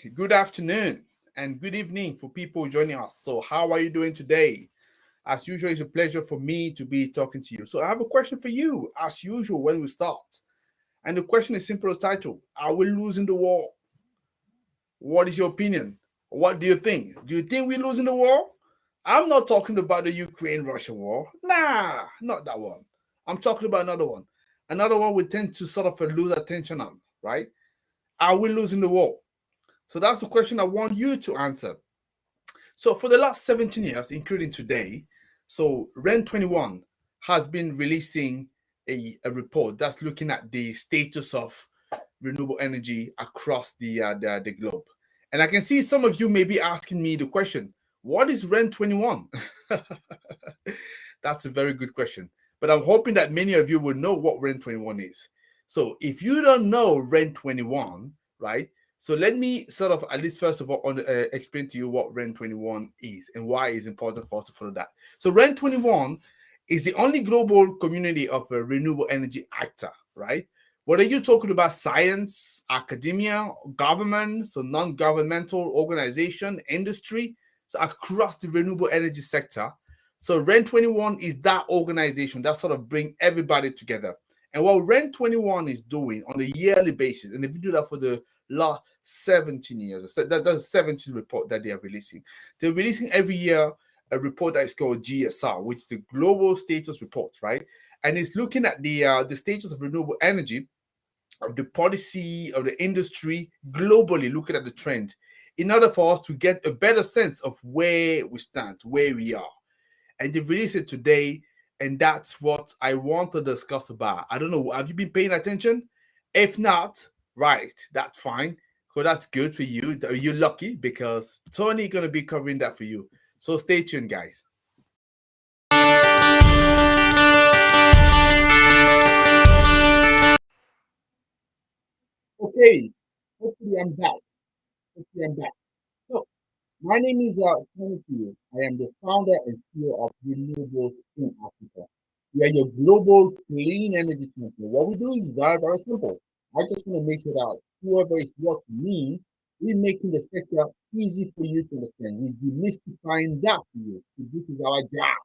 Good afternoon and good evening for people joining us. So, how are you doing today? As usual, it's a pleasure for me to be talking to you. So, I have a question for you, as usual, when we start. And the question is simple as title: Are we losing the war? What is your opinion? What do you think? Do you think we're losing the war? I'm not talking about the Ukraine-Russia war. Nah, not that one. I'm talking about another one. Another one we tend to sort of lose attention on, right? Are we losing the war? So that's the question I want you to answer. So for the last 17 years, including today, so REN 21 has been releasing a report that's looking at the status of renewable energy across the globe. And I can see some of you may be asking me the question, what is REN 21? That's a very good question. But I'm hoping that many of you will know what REN 21 is. So if you don't know REN 21, right? So let me sort of, at least first of all, explain to you what REN 21 is and why it's important for us to follow that. So REN 21 is the only global community of a renewable energy actor, right? Whether you're talking about science, academia, government, so non-governmental organization, industry, so across the renewable energy sector. So REN 21 is that organization that sort of bring everybody together. And what REN 21 is doing on a yearly basis, and if you do that for the last 17 years, that's the 17th report that they are releasing. They're releasing every year a report that is called GSR, which is the Global Status Report, right? And it's looking at the status of renewable energy, of the policy, of the industry globally, looking at the trend, in order for us to get a better sense of where we stand, where we are. And they released it today, and that's what I want to discuss about. I don't know, have you been paying attention? If not, right, that's fine. Well, that's good for you. You're lucky because Tony gonna be covering that for you. So stay tuned, guys. Okay, hopefully I'm back. Hopefully I'm back. So my name is Tony Kiyo. I am the founder and CEO of Renewables in Africa. We are your global clean energy champion. What we do is very, very simple. I just want to make sure that whoever is watching me, we're making the sector easy for you to understand. We're demystifying that for you. So this is our job.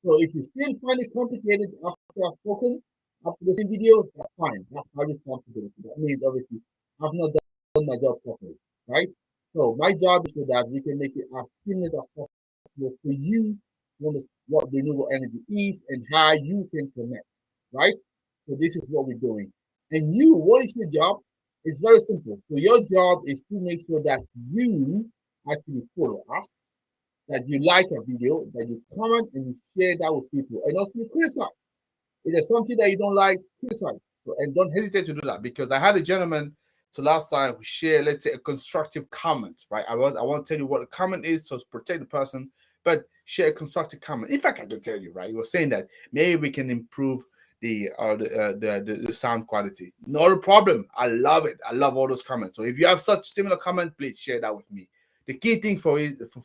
So if you still find it complicated after I've spoken, after the same video, that's fine. That's my responsibility. That means obviously I've not done my job properly, right? So my job is so that we can make it as seamless as possible for you to understand what renewable energy is and how you can connect, right? So this is what we're doing. And you, what is your job? It's very simple. So your job is to make sure that you actually follow us, that you like a video, that you comment and you share that with people, and also you criticize. If there's something that you don't like, criticize. So, and don't hesitate to do that because I had a gentleman so last time who shared, let's say, a constructive comment, right? I want to tell you what a comment is to protect the person, but share a constructive comment. In fact, I can tell you, right? You were saying that maybe we can improve the sound quality. Not a problem. I love it. I love all those comments. So if you have such similar comment, please share that with me. The key thing for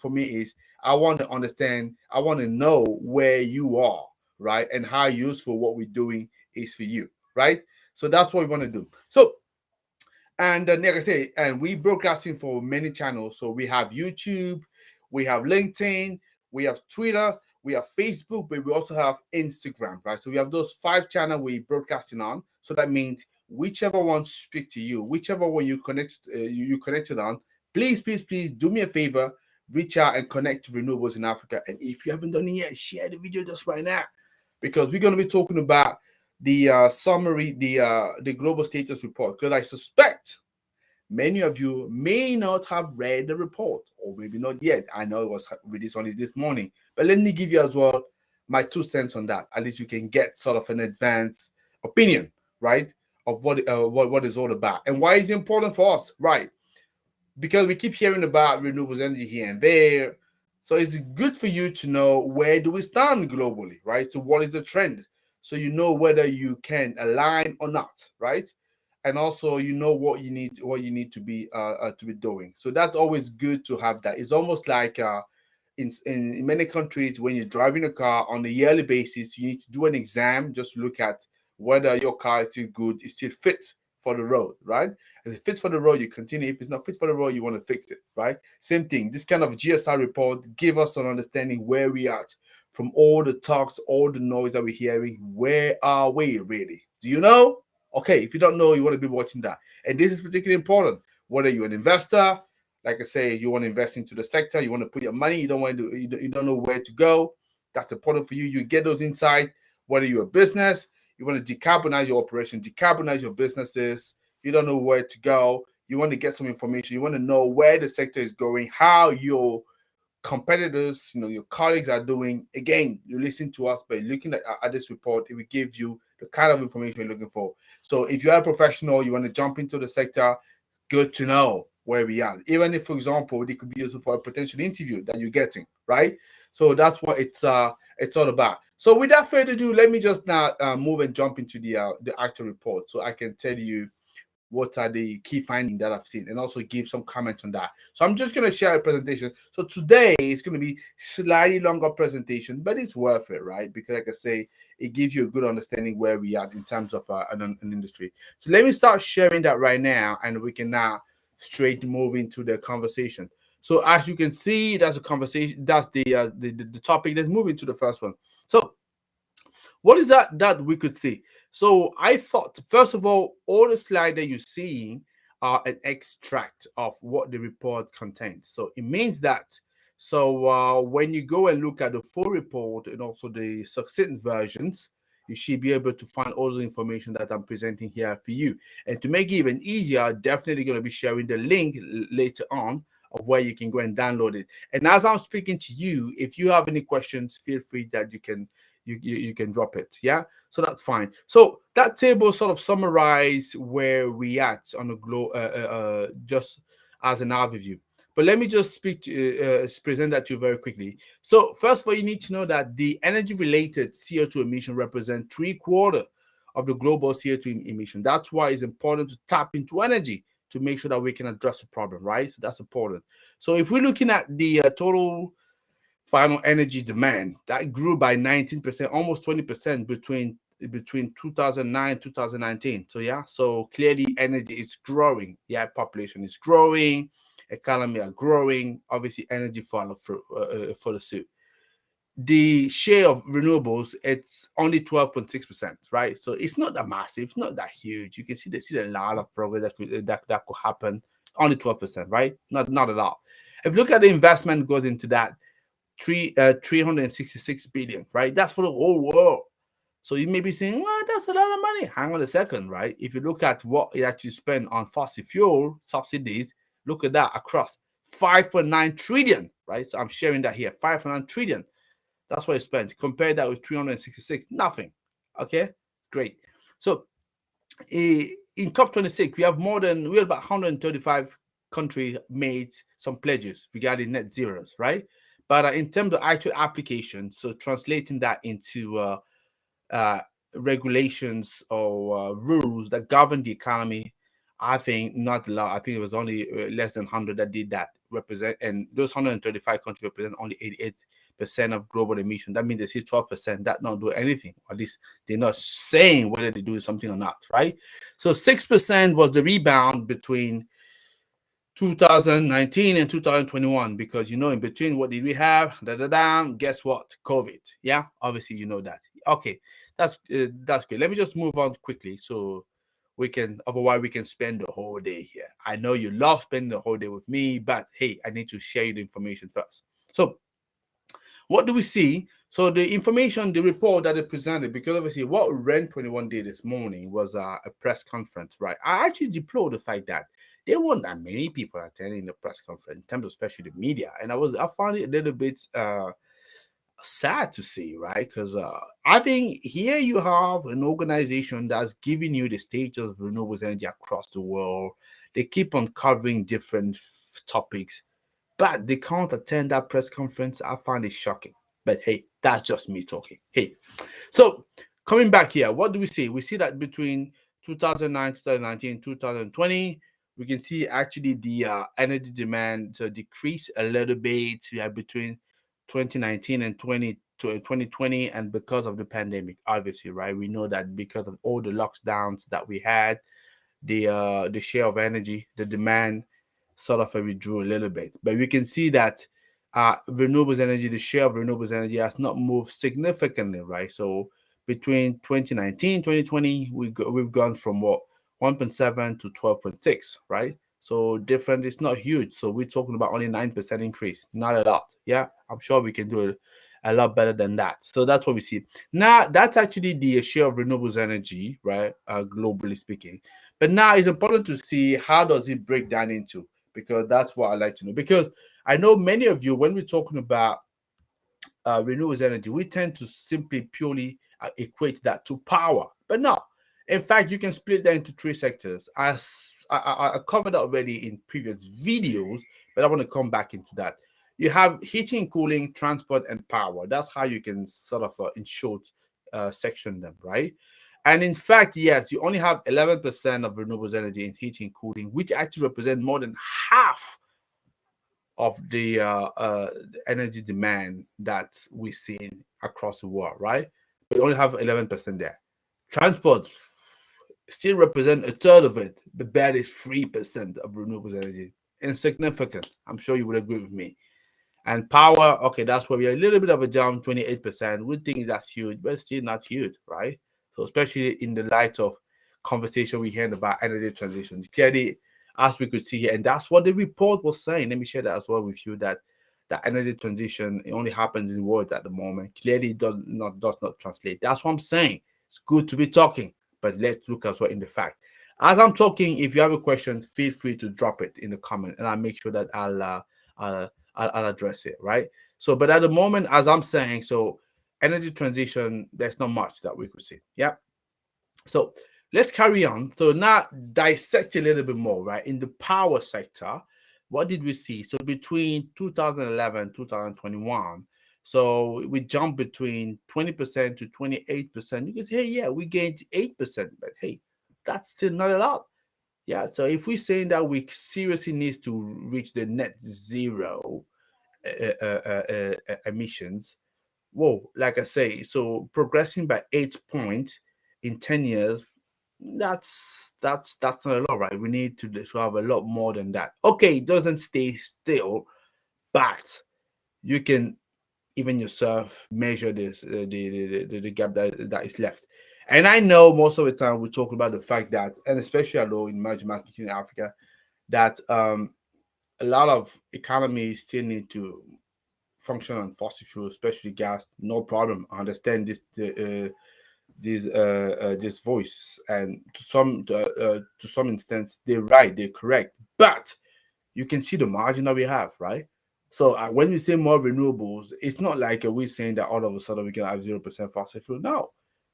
me is I want to understand, I want to know where you are, right? And how useful what we're doing is for you, right? So that's what we want to do. So, and like I say, and we broadcasting for many channels. So we have YouTube, we have LinkedIn, we have Twitter, we have Facebook, but we also have Instagram, right? So we have those 5 channels we broadcasting on. So that means whichever one speak to you, whichever one you you connected on, please do me a favor, reach out and connect to Renewables in Africa. And if you haven't done it yet, share the video just right now, because we're going to be talking about the summary, the global status report, because I suspect many of you may not have read the report, or maybe not yet. I know it was released only this morning, but let me give you as well my 2 cents on that. At least you can get sort of an advanced opinion, right, of what is all about and why it's important for us, right? Because we keep hearing about renewables energy here and there. So it's good for you to know where do we stand globally, right? So what is the trend? So you know whether you can align or not, right? And also you know what you need to be doing. So that's always good to have that. It's almost like in many countries when you're driving a car on a yearly basis, you need to do an exam just to look at whether your car is still good, is still fit for the road, right? If it's fit for the role, you continue. If it's not fit for the role, you want to fix it, right? Same thing. This kind of GSR report give us an understanding where we are from all the talks, all the noise that we're hearing. Where are we really? Do you know? Okay, if you don't know, you want to be watching that. And this is particularly important. Whether you're an investor, like I say, you want to invest into the sector, you want to put your money, you don't want to, you don't know where to go. That's important for you. You get those insights. Whether you're a business, you want to decarbonize your operation, decarbonize your businesses. You don't know where to go. You want to get some information. You want to know where the sector is going, how your competitors, your colleagues are doing. Again, you listen to us by looking at this report. It will give you the kind of information you're looking for. So if you're a professional, you want to jump into the sector, good to know where we are. Even if, for example, it could be useful for a potential interview that you're getting, right? So that's what it's all about. So without further ado, let me just now move and jump into the actual report, so I can tell you what are the key findings that I've seen and also give some comments on that. So I'm just going to share a presentation. So today it's going to be slightly longer presentation, but it's worth it, right? Because like I say, it gives you a good understanding where we are in terms of an industry. So let me start sharing that right now, and we can now straight move into the conversation. So as you can see, that's a conversation. That's the topic. Let's move into the first one. So what is that we could see? So I thought, first of all the slides that you're seeing are an extract of what the report contains. So it means that, so when you go and look at the full report and also the succinct versions, you should be able to find all the information that I'm presenting here for you. And to make it even easier, definitely going to be sharing the link later on of where you can go and download it. And as I'm speaking to you, if you have any questions, feel free that you can drop it. Yeah, so that's fine. So that table sort of summarize where we at on the globe, just as an overview. But let me just present that to you very quickly. So first of all, you need to know that the energy related CO2 emission represent 3/4 of the global CO2 emission. That's why it's important to tap into energy to make sure that we can address the problem, right? So that's important. So if we're looking at the total final energy demand, that grew by 19%, almost 20% between 2009 and 2019. So yeah, so clearly energy is growing. Yeah, population is growing, economy are growing. Obviously, energy follow the suit. The share of renewables, it's only 12.6%, right? So it's not that massive, it's not that huge. You can see a lot of progress that could happen. Only 12%, right? Not at all. If you look at the investment goes into that, 366 billion, right? That's for the whole world. So you may be saying, well, that's a lot of money. Hang on a second, right? If you look at what it actually spent on fossil fuel subsidies, look at that across 5.9 trillion, right? So I'm sharing that here, 5.9 trillion. That's what it spent. Compare that with 366, nothing. Okay, great. So in COP26, we have about 135 countries made some pledges regarding net zeros, right? But in terms of actual application, so translating that into uh, regulations or rules that govern the economy, I think not a lot. I think it was only less than 100 that did that represent, and those 135 countries represent only 88% of global emission. That means they see 12% that not do anything, or at least they're not saying whether they do something or not, right? So 6% was the rebound between 2019 and 2021, because in between, what did we have? Guess what? COVID. Yeah, obviously you know that. Okay, that's good. Let me just move on quickly, so we can, otherwise we can spend the whole day here. I know you love spending the whole day with me, but hey, I need to share you the information first. So what do we see? So the information, the report that they presented, because obviously what REN21 did this morning was a press conference, right? I actually deplore the fact that there weren't that many people attending the press conference, in terms of especially the media, and I found it a little bit sad to see, right? Because I think here you have an organization that's giving you the state of renewables energy across the world. They keep on covering different topics, but they can't attend that press conference. I find it shocking. But hey, that's just me talking. Hey, so coming back here, what do we see? We see that between 2009, 2019, 2020, we can see actually the energy demand decrease a little bit between 2019 and 2020, and because of the pandemic, obviously, right? We know that because of all the lockdowns that we had, the share of energy, the demand sort of withdrew a little bit. But we can see that renewables energy, the share of renewables energy has not moved significantly, right? So between 2019, 2020, we've gone from what 1.7 to 12.6, right? So different, it's not huge. So we're talking about only 9% increase, not a lot. Yeah, I'm sure we can do it a lot better than that. So that's what we see. Now, that's actually the share of renewables energy, right? Globally speaking. But now it's important to see how does it break down into, because that's what I like to know. Because I know many of you, when we're talking about renewables energy, we tend to simply purely equate that to power. But no, in fact, you can split that into three sectors. As I covered already in previous videos, but I want to come back into that. You have heating, cooling, transport, and power. That's how you can sort of, in short, section them, right? And in fact, yes, you only have 11% of renewables energy in heating, cooling, which actually represent more than half of the energy demand that we're seeing across the world, right? We only have 11% there. Transport still represent a third of it, but barely 3% of renewables energy. Insignificant. I'm sure you would agree with me. And power, okay, that's where we are a little bit of a jump, 28%. We think that's huge, but still not huge, right? So especially in the light of conversation we heard about energy transition. Clearly, as we could see here, and that's what the report was saying. Let me share that as well with you, that that energy transition, it only happens in words at the moment. Clearly, it does not translate. That's what I'm saying. It's good to be talking, but let's look as well in the fact. As I'm talking, if you have a question, feel free to drop it in the comment, and I'll make sure that I'll address it, right? So, but at the moment, as I'm saying, so energy transition, there's not much that we could see. Yeah. So let's carry on. So now dissect a little bit more, right? In the power sector, what did we see? So between 2011, 2021, so we jumped between 20% to 28%. You can say, hey, yeah, we gained 8%, but hey, that's still not a lot. Yeah. So if we're saying that we seriously need to reach the net zero emissions, whoa, like I say, so progressing by 8 points in 10 years, that's not a lot, right? We need to have a lot more than that. Okay, it doesn't stay still, but you can even yourself measure this the gap that is left. And I know most of the time we talk about the fact that, and especially although in emerging markets in Africa, that a lot of economies still need to function on fossil fuel, especially gas. No problem. I understand this voice, and to some instance, they're right, they're correct. But you can see the margin that we have, right? So when we say more renewables, it's not like we're saying that all of a sudden we can have 0% fossil fuel. No.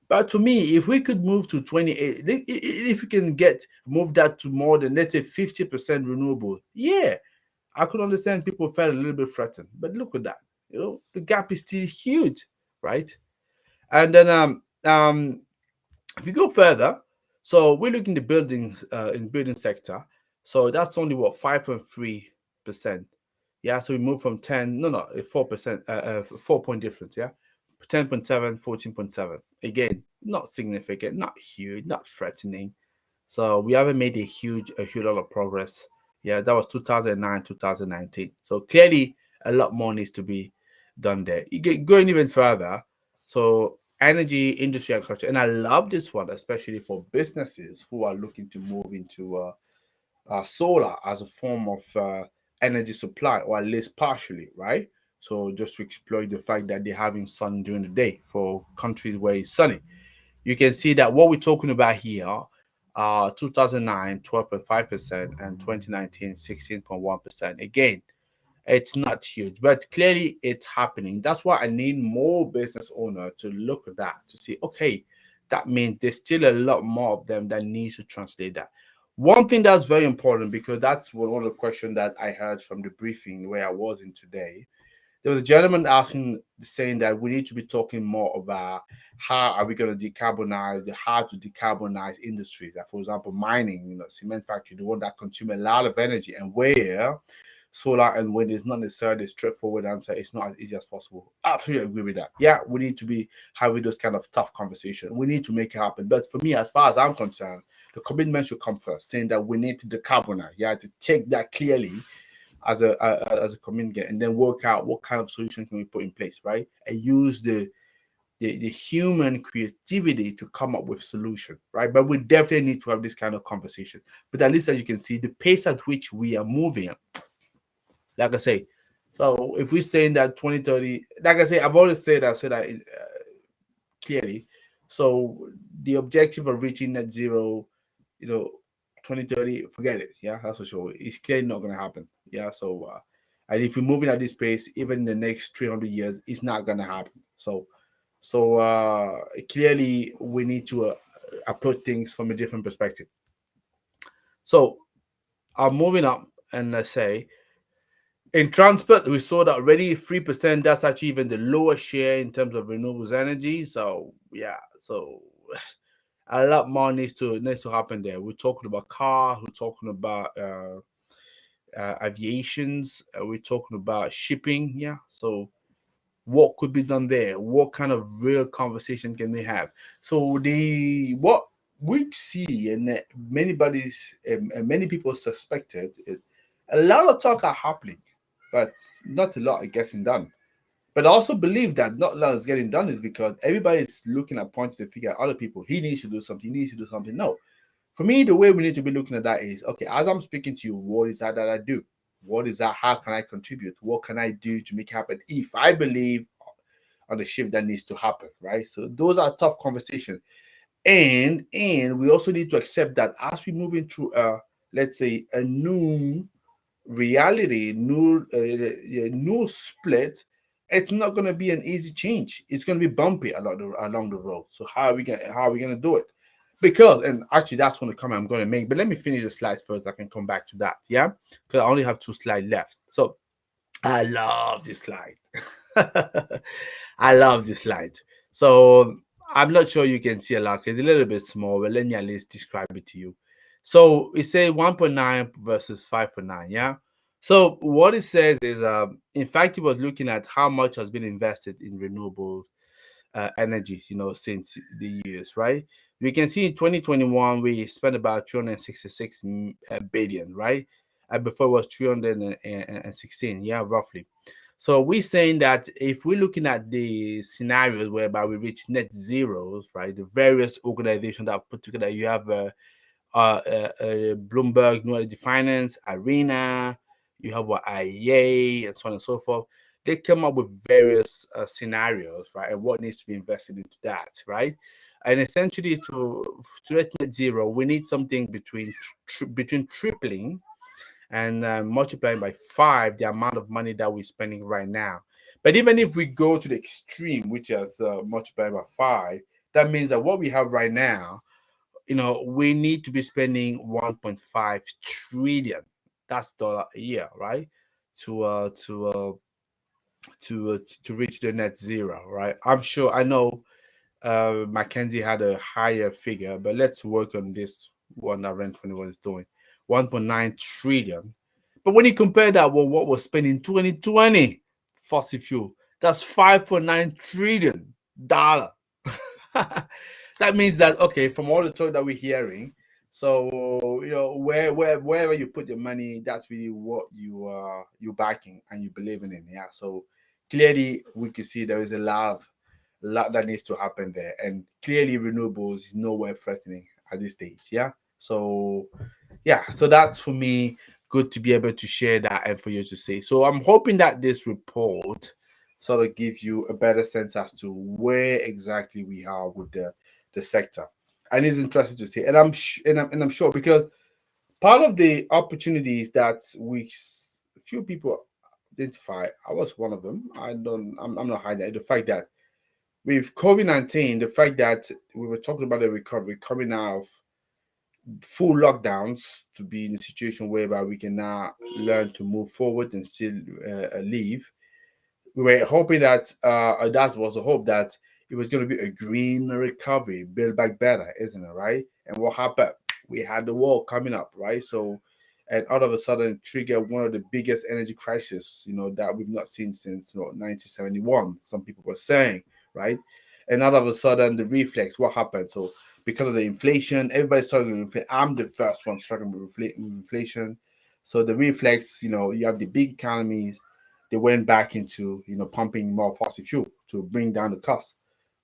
But to me, if we could move to 28, if we can move that to more than, let's say, 50% renewable, yeah, I could understand people felt a little bit threatened. But look at that. The gap is still huge, right? And then if you go further, so we're looking at the buildings in building sector. So that's only what 5.3%. Yeah, so we moved from 10, no, 4%, 4 point difference. Yeah, 10.7, 14.7. Again, not significant, not huge, not threatening. So we haven't made a huge lot of progress. Yeah, that was 2009, 2019. So clearly, a lot more needs to be done there. You get going even further. So energy, industry, agriculture, and I love this one, especially for businesses who are looking to move into solar as a form of energy supply, or at least partially, right? So just to exploit the fact that they're having sun during the day for countries where it's sunny. You can see that what we're talking about here, 2009, 12.5%, and 2019, 16.1%. Again, it's not huge, but clearly it's happening. That's why I need more business owner to look at that to see, okay, that means there's still a lot more of them that needs to translate that. One thing that's very important, because that's one of the questions that I heard from the briefing where I was in today. There was a gentleman asking, saying that we need to be talking more about how are we going to decarbonize, how to decarbonize industries. Like for example, mining, cement factory, the one that consume a lot of energy, and where solar and wind is not necessarily a straightforward answer. It's not as easy as possible. Absolutely agree with that. Yeah, we need to be having those kind of tough conversations. We need to make it happen. But for me, as far as I'm concerned, the commitment should come first, saying that we need to decarbonize. Yeah, to take that clearly as a communicant, and then work out what kind of solution can we put in place, right? And use the human creativity to come up with solution, right? But we definitely need to have this kind of conversation. But at least, as you can see, the pace at which we are moving, like I say, so if we're saying that 2030, like I say, I've always said, I said that clearly. So the objective of reaching net zero, you know, 2030, forget it. Yeah, that's for sure. It's clearly not going to happen. Yeah, so and if we're moving at this pace, even in the next 300 years, it's not going to happen. So clearly we need to approach things from a different perspective. So I'm moving up, and let's say in transport, we saw that already 3%. That's actually even the lowest share in terms of renewables energy. So yeah, so a lot more needs to happen there. We're talking about cars, we're talking about aviations, we're talking about shipping. Yeah, so what could be done there? What kind of real conversation can they have? So the what we see, and many people suspected, is a lot of talk are happening, but not a lot are getting done. But I also believe that not a lot is getting done is because everybody's looking at pointing the finger at other people. He needs to do something. He needs to do something. No, for me, the way we need to be looking at that is, okay, as I'm speaking to you, what is that I do? What is that? How can I contribute? What can I do to make it happen? If I believe on the shift that needs to happen, right? So those are tough conversations, and we also need to accept that as we move into let's say a new reality, new split, it's not going to be an easy change. It's going to be bumpy along the road. So how are we going to do it? Because, and actually that's one of the comment I'm going to make. But let me finish the slides first. I can come back to that. Yeah, because I only have 2 slides left. So I love this slide. I love this slide. So I'm not sure you can see a lot. It's a little bit small, but let me at least describe it to you. So it says 1.9 versus 5.9. Yeah. So what it says is, in fact, it was looking at how much has been invested in renewable energy, since the years, right? We can see in 2021 we spent about 366 billion, right? And before it was 316, yeah, roughly. So we're saying that if we're looking at the scenarios whereby we reach net zeros, right? The various organizations that put together, you have Bloomberg New Energy Finance, Arena, you have what IEA, and so on and so forth. They come up with various scenarios, right, and what needs to be invested into that, right? And essentially, to reach net zero, we need something between tripling and multiplying by 5 the amount of money that we're spending right now. But even if we go to the extreme, which is multiplied by 5, that means that what we have right now, we need to be spending 1.5 trillion. That's dollar a year, right? To to reach the net zero, right? I know Mackenzie had a higher figure, but let's work on this one that Rent 21 is doing. 1.9 trillion. But when you compare that with what was spent in 2020, fossil fuel, that's 5.9 trillion dollar. That means that, okay, from all the talk that we're hearing, so wherever you put your money, that's really what you're backing and you believing in. Yeah. So clearly we can see there is a lot that needs to happen there, and clearly renewables is nowhere threatening at this stage. Yeah. So yeah, so that's for me good to be able to share that and for you to say. So I'm hoping that this report sort of gives you a better sense as to where exactly we are with the sector. And it's interesting to see, and I'm sure, because part of the opportunities that few people identify, I was one of them. I'm not hiding it. The fact that with COVID-19, the fact that we were talking about the recovery coming out of full lockdowns to be in a situation whereby we can now learn to move forward and still live. We were hoping that that was the hope that it was going to be a green recovery, build back better, isn't it, right? And what happened? We had the war coming up, right? So and all of a sudden trigger one of the biggest energy crises, that we've not seen since 1971. Some people were saying, right? And all of a sudden, the reflex, what happened? So because of the inflation, everybody's struggling with inflation. I'm the first one struggling with inflation. So the reflex, you have the big economies, they went back into pumping more fossil fuel to bring down the cost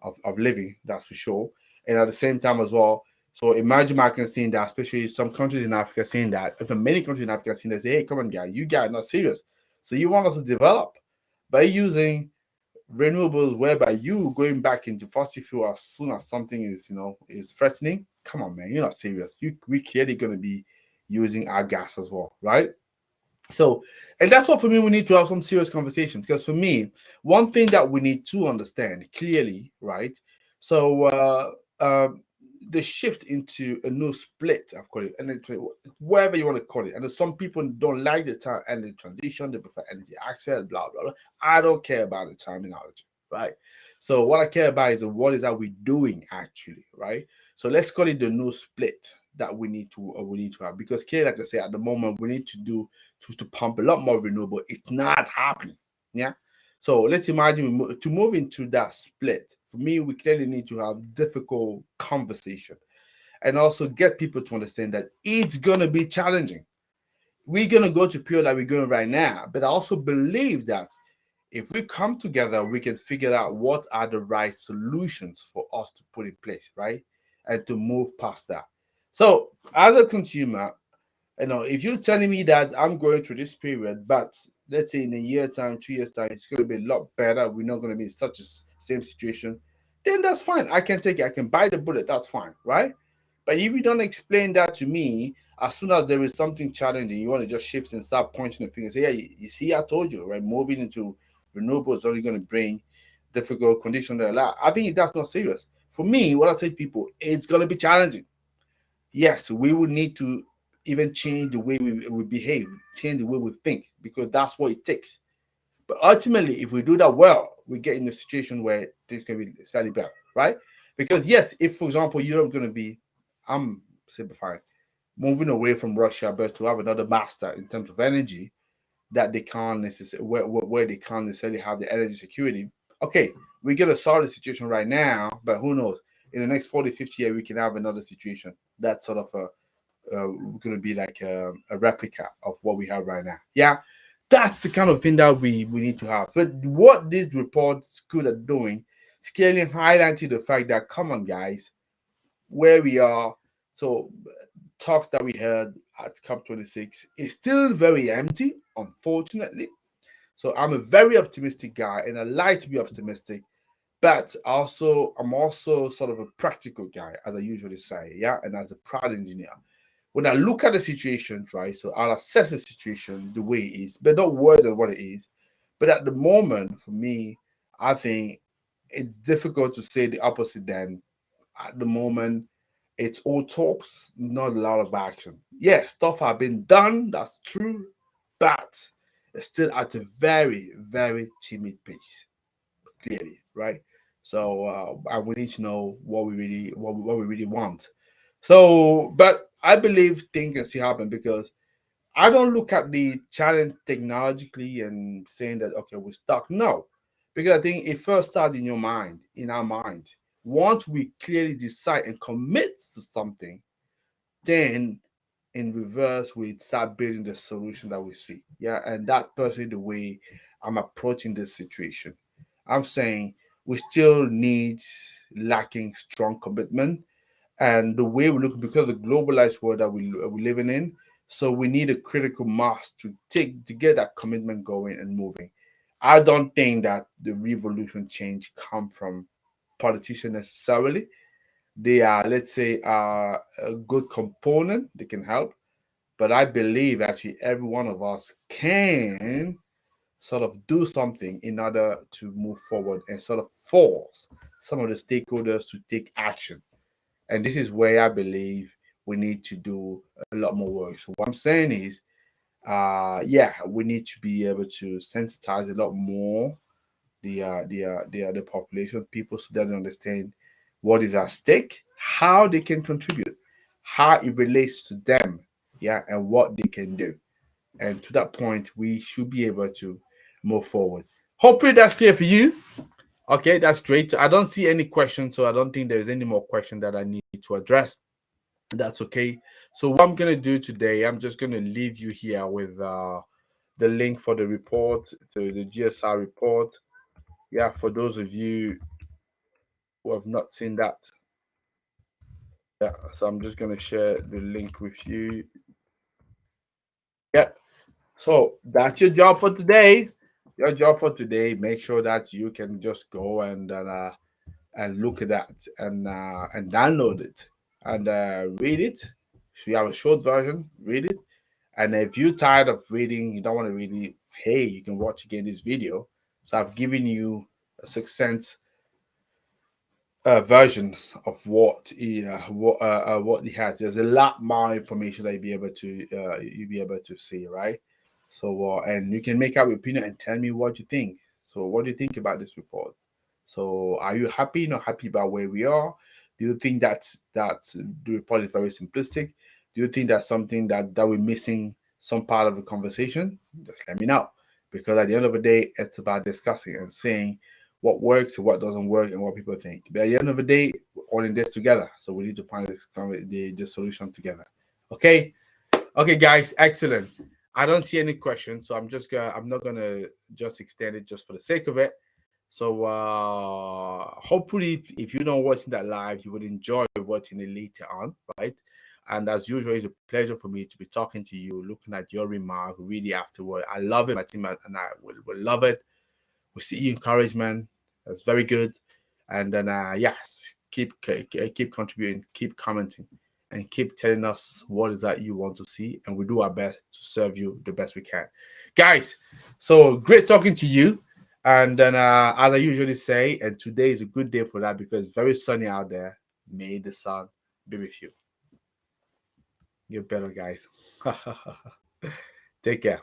of living. That's for sure. And at the same time as well, so emerging markets seeing that, especially some countries in Africa seeing that, even many countries in Africa seeing that, say, hey, come on, guys, you guys are not serious. So you want us to develop by using renewables, whereby you going back into fossil fuel as soon as something is threatening. Come on, man, you're not serious. We clearly going to be using our gas as well, right? So, and that's what for me we need to have some serious conversation, because for me, one thing that we need to understand clearly, right? So, the shift into a new split, I've called it, and whatever you want to call it. And some people don't like the term energy transition; they prefer energy access, blah blah blah. I don't care about the terminology, right? So, what I care about is what is that we doing actually, right? So let's call it the new split that we need to have, because clearly, like I say, at the moment we need to do to pump a lot more renewable. It's not happening. Yeah. So let's imagine to move into that split. For me, we clearly need to have difficult conversation and also get people to understand that it's gonna be challenging. We're gonna go to period that we're going right now, but I also believe that if we come together, we can figure out what are the right solutions for us to put in place, right? And to move past that. So as a consumer, if you're telling me that I'm going through this period, but let's say in a year time, 2 years time, it's going to be a lot better. We're not going to be in such a same situation. Then that's fine. I can take it. I can buy the bullet. That's fine, right? But if you don't explain that to me, as soon as there is something challenging, you want to just shift and start pointing the finger. Say, yeah, you see, I told you, right? Moving into renewables is only going to bring difficult conditions. I think that's not serious. For me, what I say to people, it's going to be challenging. Yes, we will need to even change the way we behave, change the way we think, because that's what it takes. But ultimately, if we do that well, we get in a situation where things can be slightly better, right? Because yes, if for example Europe going to be, I'm simplifying, moving away from Russia, but to have another master in terms of energy, that they can't necessarily where they can't necessarily have the energy security. Okay, we get a solid situation right now, but who knows? In the next 40, 50 years, we can have another situation that's sort of going to be like a replica of what we have right now. Yeah, that's the kind of thing that we need to have. But what this report is good at doing is clearly highlighting the fact that, come on, guys, where we are. So talks that we heard at COP26 is still very empty, unfortunately. So I'm a very optimistic guy, and I like to be optimistic. But also, I'm also sort of a practical guy, as I usually say, yeah, and as a proud engineer. When I look at the situation, right, so I'll assess the situation the way it is, but not worse than what it is. But at the moment, for me, I think it's difficult to say the opposite. Then at the moment, it's all talks, not a lot of action. Yeah, stuff have been done, that's true, but it's still at a very, very timid pace, clearly, right? So and we need to know what we really want. So, but I believe things can still happen, because I don't look at the challenge technologically and saying that okay, we're stuck. No, because I think it first starts in your mind, in our mind. Once we clearly decide and commit to something, then in reverse we start building the solution that we see. Yeah, and that's personally the way I'm approaching this situation. I'm saying we still need lacking strong commitment, and the way we look, because of the globalized world that we're living in, so we need a critical mass to get that commitment going and moving. I don't think that the revolution change come from politicians necessarily. They are, let's say, a good component, they can help, but I believe actually every one of us can sort of do something in order to move forward and sort of force some of the stakeholders to take action. And this is where I believe we need to do a lot more work. So what I'm saying is, yeah, we need to be able to sensitize a lot more the population, people, so that they understand what is at stake, how they can contribute, how it relates to them. yeah, and what they can do. And to that point, we should be able to move forward. Hopefully that's clear for you. Okay, that's great. I don't see any questions, so I don't think there's any more question that I need to address. That's okay. So what I'm gonna do today, I'm just gonna leave you here with the link for the report, to the GSR report. Yeah, for those of you who have not seen that. Yeah, so I'm just gonna share the link with you. Yeah. So that's your job for today. Your job for today. Make sure that you can just go and look at that and download it and read it. If you have a short version, read it. And if you're tired of reading, you don't want to read it, hey, you can watch again this video. So I've given you a succinct versions of what he has. There's a lot more information that you'll be able to see, right? So and you can make up your opinion and tell me what you think. So what do you think about this report? So are you happy? Not happy about where we are? Do you think that the report is very simplistic? Do you think that's something that we're missing some part of the conversation? Just let me know. Because at the end of the day, it's about discussing and saying what works and what doesn't work and what people think. But at the end of the day, we're all in this together. So we need to find the solution together. Okay? Okay, guys, excellent. I don't see any questions, so I'm not gonna just extend it just for the sake of it. So hopefully if you're not watching that live, you would enjoy watching it later on, right? And as usual, it's a pleasure for me to be talking to you, looking at your remark really afterward. I love it. My team and I will love it. We see you encouragement. That's very good. And then yes, keep contributing, keep commenting, and keep telling us what is that you want to see, and we do our best to serve you the best we can, guys. So great talking to you. And then as I usually say, and today is a good day for that because it's very sunny out there. May the sun be with you. Get better, guys. Take care.